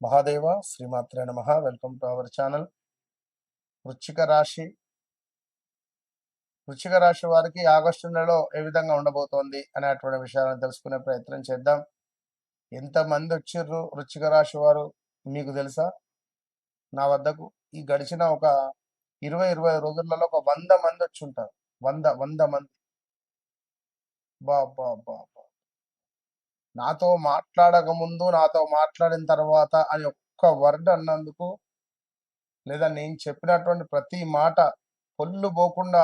మహాదేవ శ్రీమాత్రే నమః. Welcome to our channel. వృశ్చిక రాశి వృశ్చిక రాశి వారికి ఆగస్టు నెలలో ఏ విధంగా ఉండబోతోంది అనేటువంటి విషయాలను తెలుసుకునే ప్రయత్నం చేద్దాం. ఎంతమంది వచ్చిర్రు వృశ్చిక రాశి వారు మీకు తెలుసా? నా వద్దకు ఈ గడిచిన ఒక 20 రోజులలో ఒక 100 మంది వచ్చి ఉంటారు. 100 మంది. బా బా బా బా. నాతో మాట్లాడక ముందు, నాతో మాట్లాడిన తర్వాత అని ఒక్క వర్డ్ అన్నందుకు, లేదా నేను చెప్పినటువంటి ప్రతి మాట పొల్లు పోకుండా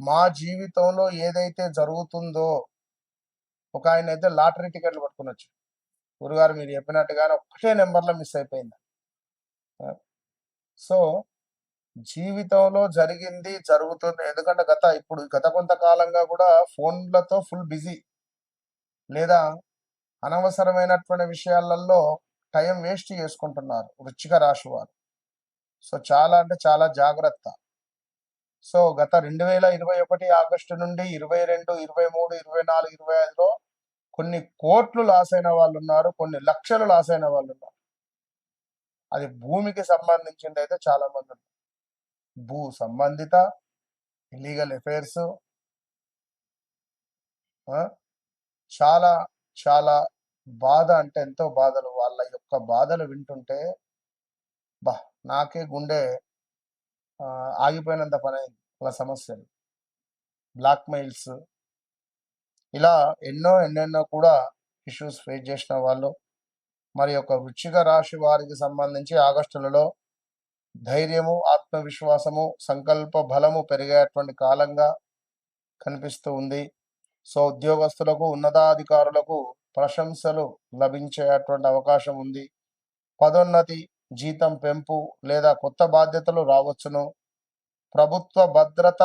మా జీవితంలో ఏదైతే జరుగుతుందో, ఒక ఆయన అయితే లాటరీ టికెట్లు పట్టుకుని వచ్చాడు. గురుగారు మీరు చెప్పినట్టుగానే ఒక్కటే నెంబర్లో మిస్ అయిపోయింది. సో జీవితంలో జరిగింది జరుగుతుంది. ఎందుకంటే గత కొంతకాలంగా కూడా ఫోన్లతో ఫుల్ బిజీ, లేదా అనవసరమైనటువంటి విషయాలలో టైం వేస్ట్ చేసుకుంటున్నారు వృశ్చిక రాశి వారు. సో చాలా అంటే చాలా జాగ్రత్త. సో గత 2021 ఆగస్టు నుండి 22, 23, 24, 25లో కొన్ని కోట్లు లాస్ అయిన వాళ్ళు ఉన్నారు, కొన్ని లక్షలు లాస్ అయిన వాళ్ళు ఉన్నారు. అది భూమికి సంబంధించింది అయితే చాలా మంది ఉన్నారు. భూ సంబంధిత ఇల్లీగల్ అఫైర్స్, చాలా చాలా బాధ అంటే ఎంతో బాధలు. వాళ్ళ యొక్క బాధలు వింటుంటే బా నాకే గుండె ఆగిపోయినంత పని అయింది. వాళ్ళ సమస్యలు, బ్లాక్ మెయిల్స్, ఇలా ఎన్నెన్నో కూడా ఇష్యూస్ ఫేస్ చేసిన వాళ్ళు. మరి యొక్క వృశ్చిక రాశి వారికి సంబంధించి ఆగస్టులలో ధైర్యము, ఆత్మవిశ్వాసము, సంకల్ప బలము పెరిగేటువంటి కాలంగా కనిపిస్తూ ఉంది. సో ఉద్యోగస్తులకు, ఉన్నతాధికారులకు ప్రశంసలు లభించేటువంటి అవకాశం ఉంది. పదోన్నతి, జీతం పెంపు లేదా కొత్త బాధ్యతలు రావచ్చును. ప్రభుత్వ భద్రత,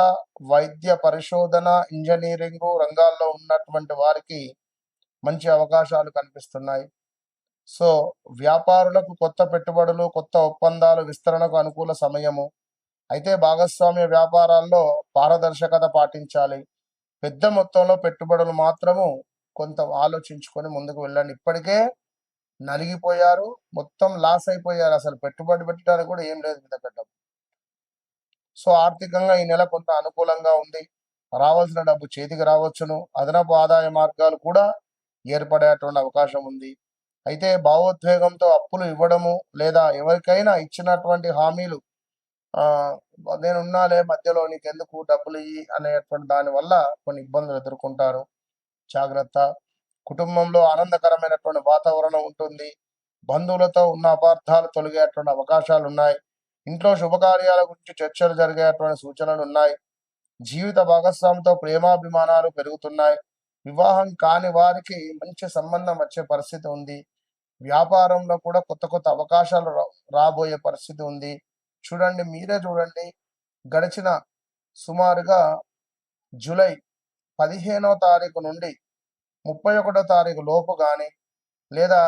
వైద్య పరిశోధన, ఇంజనీరింగ్ రంగాల్లో ఉన్నటువంటి వారికి మంచి అవకాశాలు కనిపిస్తున్నాయి. సో వ్యాపారులకు కొత్త పెట్టుబడులు, కొత్త ఒప్పందాలు విస్తరణకు అనుకూల సమయము. అయితే భాగస్వామ్య వ్యాపారాల్లో పారదర్శకత పాటించాలి. పెద్ద మొత్తంలో పెట్టుబడులు మాత్రము కొంత ఆలోచించుకొని ముందుకు వెళ్ళండి. ఇప్పటికే నలిగిపోయారు, మొత్తం లాస్ అయిపోయారు. అసలు పెట్టుబడి పెట్టడానికి కూడా ఏం లేదు మీ దగ్గర. సో ఆర్థికంగా ఈ నెల కొంత అనుకూలంగా ఉంది. రావాల్సిన డబ్బు చేతికి రావచ్చును. అదనపు ఆదాయ మార్గాలు కూడా ఏర్పడేటువంటి అవకాశం ఉంది. అయితే భావోద్వేగంతో అప్పులు ఇవ్వడము, లేదా ఎవరికైనా ఇచ్చినటువంటి హామీలు నేనున్నాలే మధ్యలో నీకెందుకు డబ్బులు ఇయ్యి అనేటువంటి దానివల్ల కొన్ని ఇబ్బందులు ఎదుర్కొంటారు. జాగ్రత్త. కుటుంబంలో ఆనందకరమైనటువంటి వాతావరణం ఉంటుంది. బంధువులతో ఉన్న అపార్థాలు తొలగేటువంటి అవకాశాలు ఉన్నాయి. ఇంట్లో శుభకార్యాల గురించి చర్చలు జరిగేటువంటి సూచనలు ఉన్నాయి. జీవిత భాగస్వామితో ప్రేమాభిమానాలు పెరుగుతున్నాయి. వివాహం కాని వారికి మంచి సంబంధం వచ్చే పరిస్థితి ఉంది. వ్యాపారంలో కూడా కొత్త అవకాశాలు రాబోయే పరిస్థితి ఉంది. మీరే చూడండి, గడిచిన సుమారుగా జూలై 15వ తారీఖు నుండి 31వ తారీఖు లోపు కానీ, లేదా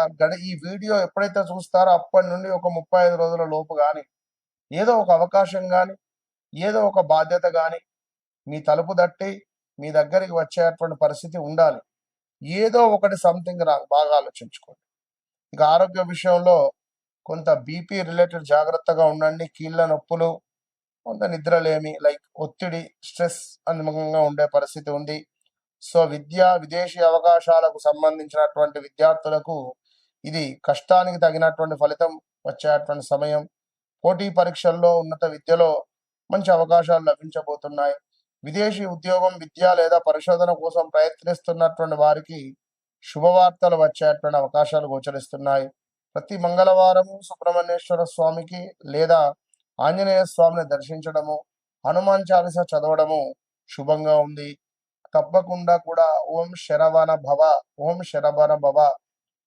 ఈ వీడియో ఎప్పుడైతే చూస్తారో అప్పటి నుండి ఒక 35 రోజుల లోపు కానీ ఏదో ఒక అవకాశం కానీ, ఏదో ఒక బాధ్యత కానీ మీ తలుపు తట్టి మీ దగ్గరికి వచ్చేటువంటి పరిస్థితి ఉండాలి. ఏదో ఒకటి సంథింగ్ బాగా ఆలోచించుకోండి. ఇక ఆరోగ్య విషయంలో కొంత బీపీ రిలేటెడ్ జాగ్రత్తగా ఉండండి. కీళ్ళ నొప్పులు, కొంత నిద్రలేమి, లైక్ ఒత్తిడి, స్ట్రెస్ అనుముఖంగా ఉండే పరిస్థితి ఉంది. సో విదేశీ అవకాశాలకు సంబంధించినటువంటి విద్యార్థులకు ఇది కష్టానికి తగినటువంటి ఫలితం వచ్చేటువంటి సమయం. పోటీ పరీక్షల్లో, ఉన్నత విద్యలో మంచి అవకాశాలు లభించబోతున్నాయి. విదేశీ ఉద్యోగం, విద్య లేదా పరిశోధన కోసం ప్రయత్నిస్తున్నటువంటి వారికి శుభవార్తలు వచ్చేటువంటి అవకాశాలు గోచరిస్తున్నాయి. ప్రతి మంగళవారము సుబ్రహ్మణ్యేశ్వర స్వామికి లేదా ఆంజనేయ స్వామిని దర్శించడము, హనుమాన్ చాలీస చదవడము శుభంగా ఉంది. తప్పకుండా కూడా ఓం శరవణ భవ, ఓం శరవణ భవ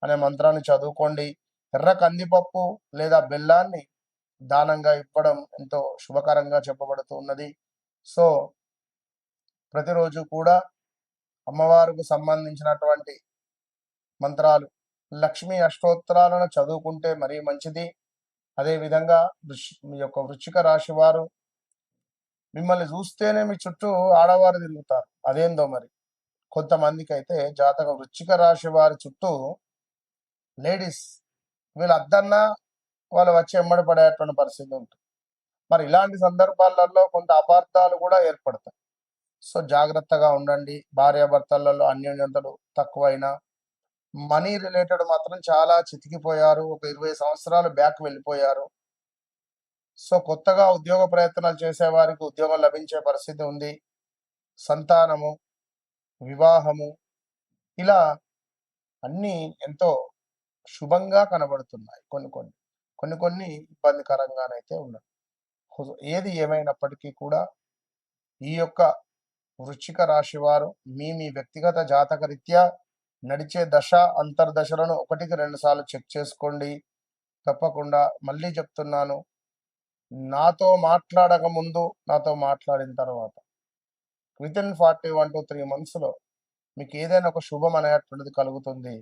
అనే మంత్రాన్ని చదువుకోండి. ఎర్ర కందిపప్పు లేదా బెల్లాన్ని దానంగా ఇవ్వడం ఎంతో శుభకరంగా చెప్పబడుతూ ఉన్నది. సో ప్రతిరోజు కూడా అమ్మవారికి సంబంధించినటువంటి మంత్రాలు, లక్ష్మీ అష్టోత్తరాలను చదువుకుంటే మరీ మంచిది. అదేవిధంగా మీ యొక్క వృశ్చిక రాశి వారు మిమ్మల్ని చూస్తేనే మీ చుట్టూ ఆడవారు తిరుగుతారు. అదేందో మరి కొంతమందికి అయితే జాతక వృశ్చిక రాశి వారి చుట్టూ లేడీస్ వీళ్ళు అద్దన్నా వాళ్ళు వచ్చి ఎమ్మడి పడేటువంటి పరిస్థితి ఉంటుంది. మరి ఇలాంటి సందర్భాలలో కొంత అపార్థాలు కూడా ఏర్పడతాయి. సో జాగ్రత్తగా ఉండండి. భార్యాభర్తలలో అన్యోన్యతలు తక్కువైనా మనీ రిలేటెడ్ మాత్రం చాలా చితికిపోయారు. ఒక 20 సంవత్సరాలు బ్యాక్ వెళ్ళిపోయారు. సో కొత్తగా ఉద్యోగ ప్రయత్నాలు చేసేవారికి ఉద్యోగం లభించే పరిస్థితి ఉంది. సంతానము, వివాహము, ఇలా అన్నీ ఎంతో శుభంగా కనబడుతున్నాయి. కొన్ని ఇబ్బందికరంగానైతే ఉన్నాయి. ఏది ఏమైనప్పటికీ కూడా ఈ యొక్క వృశ్చిక రాశి వారు మీ వ్యక్తిగత జాతక రీత్యా నడిచే దశ అంతర్దశలను 1-2 సార్లు చెక్ చేసుకోండి. తప్పకుండా మళ్ళీ చెప్తున్నాను, నాతో మాట్లాడక ముందు, నాతో మాట్లాడిన తర్వాత వితిన్ 41 to 3 మంత్స్లో మీకు ఏదైనా ఒక శుభం అనేటువంటిది కలుగుతుంది.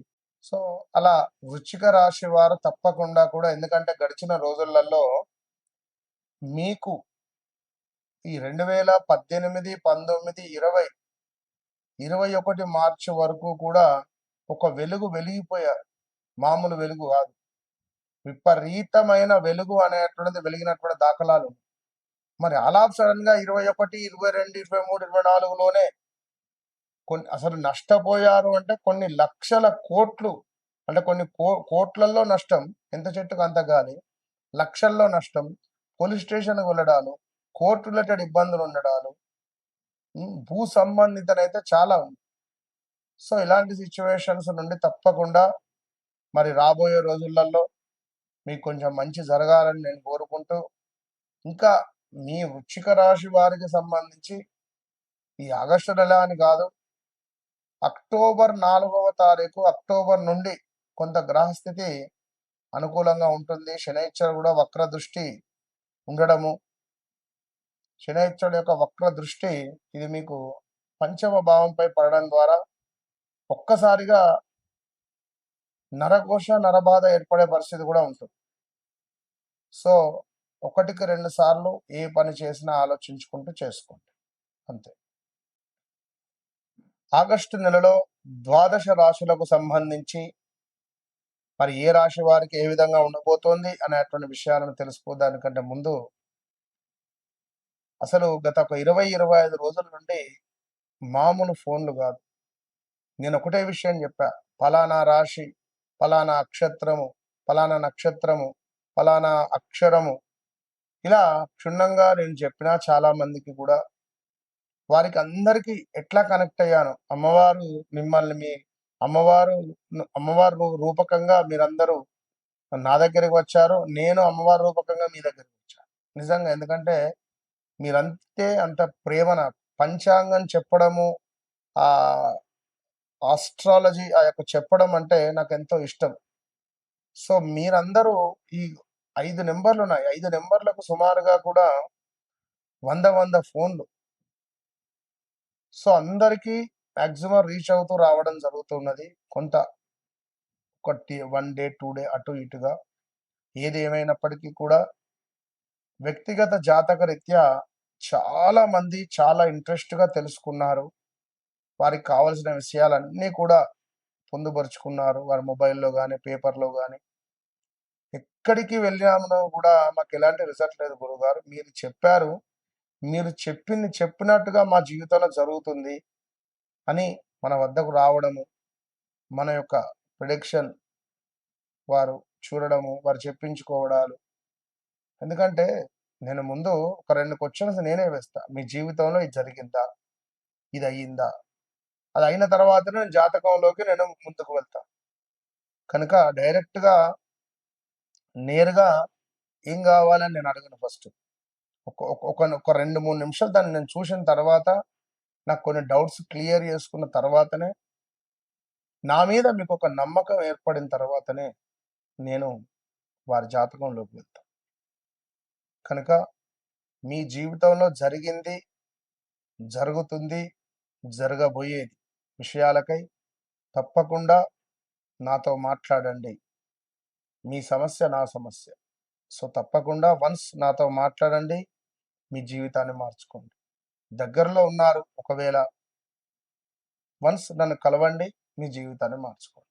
సో అలా వృశ్చిక రాశి వారు తప్పకుండా కూడా, ఎందుకంటే గడిచిన రోజులలో మీకు ఈ 2018, 19, 20, 21 మార్చి వరకు కూడా ఒక వెలుగు వెలిగిపోయారు. మామూలు వెలుగు కాదు, విపరీతమైన వెలుగు అనేటువంటిది వెలిగినటువంటి దాఖలాలు. మరి అలా సడన్ గా 21, 22, 23, 24లోనే అసలు నష్టపోయారు అంటే కొన్ని లక్షల కోట్లు, అంటే కొన్ని కోట్లలో నష్టం, ఎంత చెట్టుకు అంత గాలి, లక్షల్లో నష్టం, పోలీస్ స్టేషన్కి వెళ్ళడాలు, కోర్టు రిలేటెడ్ ఇబ్బందులు ఉండడాలు, భూ సంబంధితనైతే చాలా ఉంది. సో ఇలాంటి సిచ్యువేషన్స్ నుండి తప్పకుండా మరి రాబోయే రోజులలో మీకు కొంచెం మంచి జరగాలని నేను కోరుకుంటూ, ఇంకా మీ వృశ్చిక రాశి వారికి సంబంధించి ఈ ఆగస్టు నెల అని కాదు, అక్టోబర్ 4వ తారీఖు అక్టోబర్ నుండి కొంత గ్రహస్థితి అనుకూలంగా ఉంటుంది. శనైశ్వరుడు కూడా వక్ర దృష్టి ఉండడము, శనైశ్వరుడు యొక్క వక్ర దృష్టి ఇది మీకు పంచమ భావంపై పడడం ద్వారా ఒక్కసారిగా నరఘోష నరబాధ ఏర్పడే పరిస్థితి కూడా ఉంటుంది. సో 1-2 సార్లు ఏ పని చేసినా ఆలోచించుకుంటూ చేసుకోండి, అంతే. ఆగస్టు నెలలో ద్వాదశ రాశులకు సంబంధించి మరి ఏ రాశి వారికి ఏ విధంగా ఉండబోతోంది అనేటువంటి విషయాలను తెలుసుకోదానికంటే ముందు, అసలు గత ఒక 20-25 రోజుల నుండి మామూలు ఫోన్లు కాదు, నేను ఒకటే విషయం చెప్పా, ఫలానా రాశి, ఫలానా అక్షత్రము, ఫలానా నక్షత్రము, ఫలానా అక్షరము, ఇలా క్షుణ్ణంగా నేను చెప్పినా చాలా మందికి కూడా వారికి అందరికీ ఎట్లా కనెక్ట్ అయ్యాను, అమ్మవారు మిమ్మల్ని, మీ అమ్మవారు రూపకంగా మీరందరూ నా దగ్గరికి వచ్చారు, నేను అమ్మవారి రూపకంగా మీ దగ్గరికి వచ్చాను. నిజంగా, ఎందుకంటే మీరంతే అంత ప్రేమ నాకు. పంచాంగం చెప్పడము, ఆ ఆస్ట్రాలజీ ఆ యొక్క చెప్పడం అంటే నాకు ఎంతో ఇష్టం. సో మీరందరూ ఈ 5 నెంబర్లు ఉన్నాయి, 5 నెంబర్లకు సుమారుగా కూడా 100 ఫోన్లు. సో అందరికీ మ్యాక్సిమం రీచ్ అవుతూ రావడం జరుగుతున్నది. కొంత ఒక 1 డే 2 డే అటు ఇటుగా, ఏది ఏమైనప్పటికీ కూడా వ్యక్తిగత జాతక రీత్యా చాలా మంది చాలా ఇంట్రెస్ట్గా తెలుసుకున్నారు. వారికి కావలసిన విషయాలన్నీ కూడా పొందుపరుచుకున్నారు, వారి మొబైల్లో కానీ పేపర్లో కానీ. ఎక్కడికి వెళ్ళామో కూడా మాకు ఎలాంటి రిజల్ట్ లేదు గురుగారు, మీరు చెప్పారు, మీరు చెప్పింది చెప్పినట్టుగా మా జీవితంలో జరుగుతుంది అని మన వద్దకు రావడము, మన యొక్క ప్రిడిక్షన్ వారు చూడడము, వారు చెప్పించుకోవడాలు. ఎందుకంటే నేను ముందు ఒక 2 క్వశ్చన్స్ నేనే వేస్తా, మీ జీవితంలో ఇది జరిగిందా, ఇది అయ్యిందా, అది అయిన తర్వాతనే నేను జాతకంలోకి నేను ముందుకు వెళ్తా. కనుక డైరెక్ట్గా నేరుగా ఏం కావాలని నేను అడగను. ఫస్ట్ ఒక 2-3 నిమిషాలు దాన్ని నేను చూసిన తర్వాత, నాకు కొన్ని డౌట్స్ క్లియర్ చేసుకున్న తర్వాతనే, నా మీద మీకు ఒక నమ్మకం ఏర్పడిన తర్వాతనే నేను వారి జాతకంలోకి వెళ్తాను. కనుక మీ జీవితంలో జరిగింది, జరుగుతుంది, జరగబోయేది విషయాలకై తప్పకుండా నాతో మాట్లాడండి. మీ సమస్య నా సమస్య. సో తప్పకుండా వన్స్ నాతో మాట్లాడండి, మీ జీవితాన్ని మార్చుకోండి. దగ్గరలో ఉన్నారు ఒకవేళ, వన్స్ నన్ను కలవండి, మీ జీవితాన్ని మార్చుకోండి.